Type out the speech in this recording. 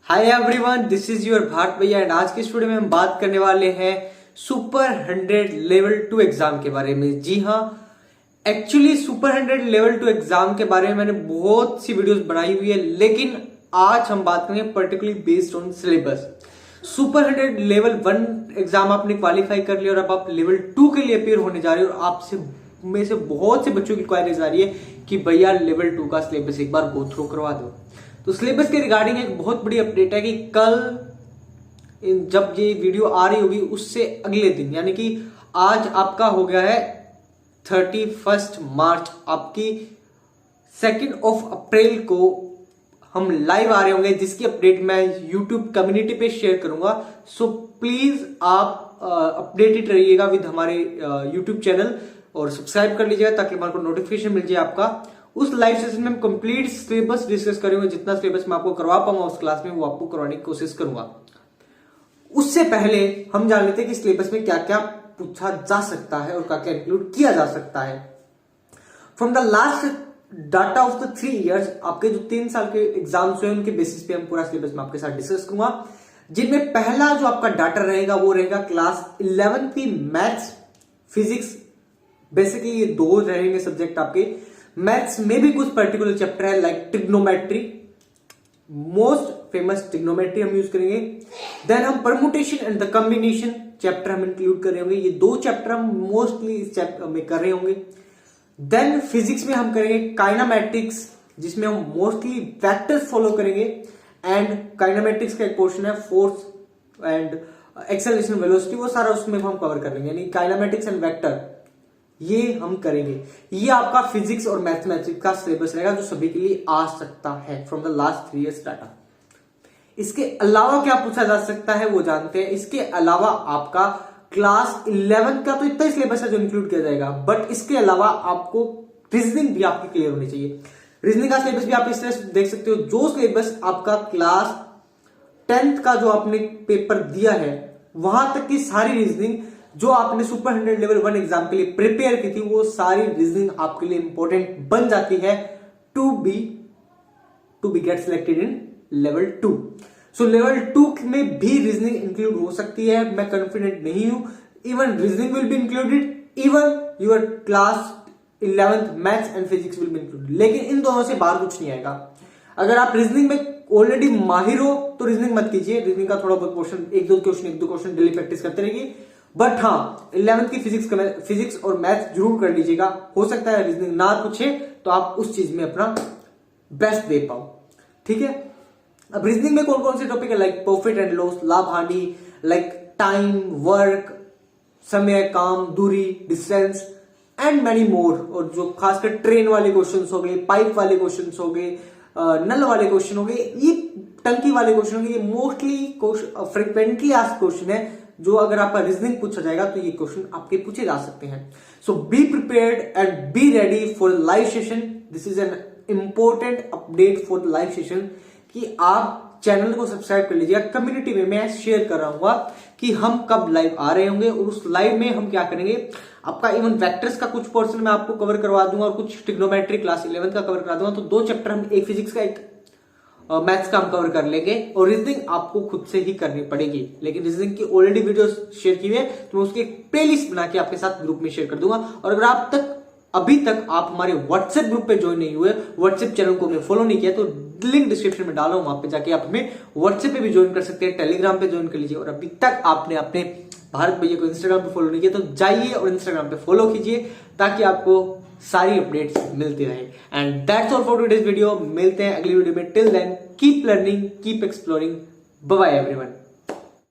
Hi everyone, this is your Bharat भैया and आज के इस वीडियो में हम बात करने वाले हैं सुपर 100 लेवल 2 एग्जाम के बारे में। जी हाँ, एक्चुअली सुपर 100 लेवल 2 एग्जाम के बारे में मैंने बहुत सी वीडियोस बनाई हुई है, लेकिन आज हम बात करेंगे particularly based on syllabus. Super 100 level 1 exam आपने क्वालिफाई कर लिया और अब आप लेवल 2 के लिए अपेयर होने जा रहे हो और आपसे में से बहुत से बच्चों की क्वारीज आ रही है कि भैया लेवल 2 का सिलेबस एक बार गो थ्रू करवा दो। तो सिलेबस के रिगार्डिंग एक बहुत बड़ी अपडेट है कि कल जब ये वीडियो आ रही होगी उससे अगले दिन, यानी कि आज आपका हो गया है 31 मार्च, आपकी 2 अप्रैल को हम लाइव आ रहे होंगे, जिसकी अपडेट मैं यूट्यूब कम्युनिटी पे शेयर करूंगा। सो प्लीज आप अपडेटेड रहिएगा विद हमारे यूट्यूब चैनल और सब्सक्राइब कर लीजिएगा ताकि हमारे को नोटिफिकेशन मिल जाए आपका। उस लाइव सेशन में हम कंप्लीट सिलेबस डिस्कस करेंगे, जितना सिलेबस मैं आपको करवा पाऊंगा उस क्लास में वो आपको करवाने की कोशिश करूंगा। उससे पहले हम जान लेते हैं कि सिलेबस में क्या क्या पूछा जा सकता है और क्या क्या इंक्लूड किया जा सकता है। From the last data of the 3 years, आपके जो 3 साल के एग्जाम्स हुए उनके बेसिस पे हम पूरा सिलेबस में आपके साथ डिस्कस करूंगा, जिनमें पहला जो आपका डाटा रहेगा वो रहेगा क्लास 11 की मैथ्स फिजिक्स। बेसिकली ये 2 रहेंगे सब्जेक्ट आपके। मैथ्स में भी कुछ पर्टिकुलर चैप्टर है like trigonometry, most famous trigonometry हम यूज करेंगे। देन हम permutation and the combination chapter हम इंक्लूड कर रहे होंगे, ये 2 चैप्टर हम मोस्टली इस चैप्टर में कर रहे होंगे। देन फिजिक्स में हम करेंगे काइनामेट्रिक्स, जिसमें हम मोस्टली वेक्टर्स फॉलो करेंगे एंड काइनामेट्रिक्स का एक पोर्शन है फोर्स एंड एक्सेलरेशन वेलोसिटी, वो सारा उसमें हम कवर कर लेंगे, यानी काइनामेट्रिक्स एंड वेक्टर ये हम करेंगे। ये आपका फिजिक्स और मैथमेटिक्स का सिलेबस रहेगा जो सभी के लिए आ सकता है from the last 3 years data. इसके अलावा क्या पूछा जा सकता है वो जानते हैं। इसके अलावा आपका क्लास 11 का तो इतना ही सिलेबस है जो इंक्लूड किया जाएगा, बट इसके अलावा आपको रीजनिंग भी आपकी क्लियर होनी चाहिए। रीजनिंग का सिलेबस भी आप इस तरह देख सकते हो, जो सिलेबस आपका क्लास 10th का जो आपने पेपर दिया है वहां तक की सारी रीजनिंग जो आपने सुपर 100 लेवल 1 एग्जाम के लिए प्रिपेयर की थी, वो सारी रीजनिंग आपके लिए इंपॉर्टेंट बन जाती है to be get selected in level 2। So level 2 में भी रीजनिंग इंक्लूड हो सकती है, मैं कॉन्फिडेंट नहीं हूं। Even reasoning will be included, even your class 11th maths and physics will be included, लेकिन इन दोनों से बाहर कुछ नहीं आएगा। अगर आप रीजनिंग में ऑलरेडी माहिर हो तो रीजनिंग मत कीजिए, रीजनिंग का थोड़ा बहुत पोर्शन, एक दो क्वेश्चन डेली प्रैक्टिस करते रहिए। बट हाँ, 11th की फिजिक्स और मैथ्स जरूर कर लीजिएगा। हो सकता है रीजनिंग ना पूछे तो आप उस चीज में अपना बेस्ट दे पाओ, ठीक है। अब रीजनिंग में कौन कौन से टॉपिक है, लाइक प्रॉफिट एंड लॉस, लाभ हानि, लाइक टाइम, वर्क, समय, काम, दूरी, डिस्टेंस एंड मैनी मोर। और जो खासकर ट्रेन वाले क्वेश्चन हो गए, पाइप वाले क्वेश्चन हो गए, नल वाले क्वेश्चन हो गए, ये टंकी वाले क्वेश्चन हो गए, ये मोस्टली फ्रिक्वेंटली आस्क्ड क्वेश्चन है जो अगर आपका रीजनिंग पूछा जाएगा तो ये क्वेश्चन आपके पूछे जा सकते हैं। So be prepared and be ready for live session. This is an important update for live session कि आप चैनल को सब्सक्राइब कर लीजिएगा। कम्युनिटी में मैं शेयर कर रहा हूँ कि हम कब लाइव आ रहे होंगे और उस लाइव में हम क्या करेंगे। आपका इवन वेक्टर्स का कुछ पोर्शन मैं आपको कवर करवा दूंगा और कुछ ट्रिग्नोमेट्री क्लास 11 का कवर करा दूंगा। तो 2 चैप्टर हम, एक फिजिक्स का एक मैथ्स का हम कवर कर लेंगे और रीजनिंग आपको खुद से ही करनी पड़ेगी। लेकिन रीजनिंग की ऑलरेडी वीडियो शेयर की हुई है तो मैं उसकी एक प्लेलिस्ट बना के आपके साथ ग्रुप में शेयर कर दूंगा। और अगर अभी तक आप हमारे व्हाट्सएप ग्रुप पे ज्वाइन नहीं हुए, व्हाट्सएप चैनल को हमने फॉलो नहीं किया, तो लिंक डिस्क्रिप्शन में डाला हूं, वहां पे जाके आप हमें व्हाट्सएप पे भी ज्वाइन कर सकते हैं, टेलीग्राम पे ज्वाइन कर लीजिए। और अभी तक आपने अपने भारत भैया को इंस्टाग्राम पे फॉलो नहीं किया तो जाइए और इंस्टाग्राम पे फॉलो कीजिए ताकि आपको सारी अपडेट्स मिलती रहे। And that's all for today's video. मिलते हैं अगली वीडियो में। Till then keep learning, keep exploring. Bye bye everyone.